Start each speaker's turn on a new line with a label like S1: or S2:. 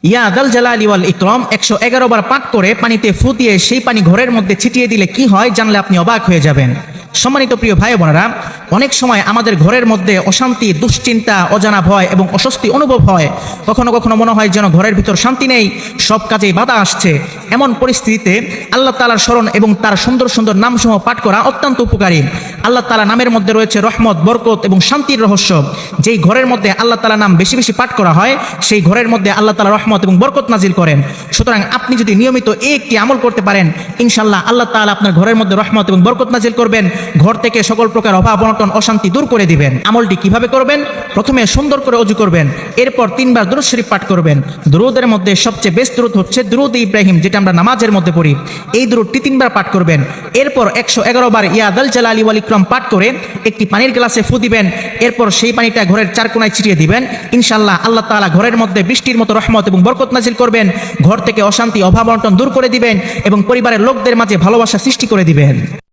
S1: ইয়া দাল জালালি ওয়াল ইকরাম 111 বার পাঠ করে পানিতে ফু দিয়ে সেই পানি ঘরের মধ্যে ছিটিয়ে দিলে কি হয় জানলে আপনি অবাক হয়ে যাবেন। সম্মানিত প্রিয় ভাই বোনেরা, অনেক সময় আমাদের ঘরের মধ্যে অশান্তি, দুশ্চিন্তা, অজানা ভয় এবং অস্বস্তি অনুভব হয়। কখনো কখনো মনে হয় যেন ঘরের ভিতর শান্তি নেই, সব কাজেই বাধা আসছে। এমন পরিস্থিতিতে আল্লাহ তাআলার স্মরণ এবং তার সুন্দর সুন্দর নামসমূহ পাঠ করা অত্যন্ত উপকারী। আল্লাহ তাআলা নামের মধ্যে রয়েছে রহমত, বরকত এবং শান্তির রহস্য। যেই ঘরের মধ্যে আল্লাহ তাআলা নাম বেশি বেশি পাঠ করা হয়, সেই ঘরের মধ্যে আল্লাহ তাআলা রহমত এবং বরকত নাজিল করেন। সুতরাং আপনি যদি নিয়মিত এই একটি আমল করতে পারেন, ইনশাআল্লাহ আল্লাহ তাআলা আপনার ঘরের মধ্যে রহমত এবং বরকত নাজিল করবেন, ঘর থেকে সকল প্রকার অভাব অনটন অশান্তি দূর করে দিবেন। আমলটি কিভাবে করবেন? প্রথমে সুন্দর করে ওযু করবেন, এরপর 3 বার দুরূদ শরীফ পাঠ করবেন। দুরূদের মধ্যে সবচেয়ে বেস্ট দুরূদ হচ্ছে দুরূদ ইব্রাহিম, যেটা আমরা নামাজের মধ্যে পড়ি। এই দুরূদটি 3 বার পাঠ করবেন। এরপর 111 বার ইয়া দাল জালালি ওয়াল ইকরাম পাঠ করে একটি পানির গ্লাসে ফু দিবেন। এরপর সেই পানিটা ঘরের চার কোণায় ছিটিয়ে দিবেন। ইনশাআল্লাহ আল্লাহ তাআলা ঘরের মধ্যে বৃষ্টির মতো রহমত এবং বরকত নাজিল করবেন, ঘর থেকে অশান্তি অভাব অনটন দূর করে দিবেন এবং পরিবারের লোকদের মাঝে ভালোবাসা সৃষ্টি করে দিবেন।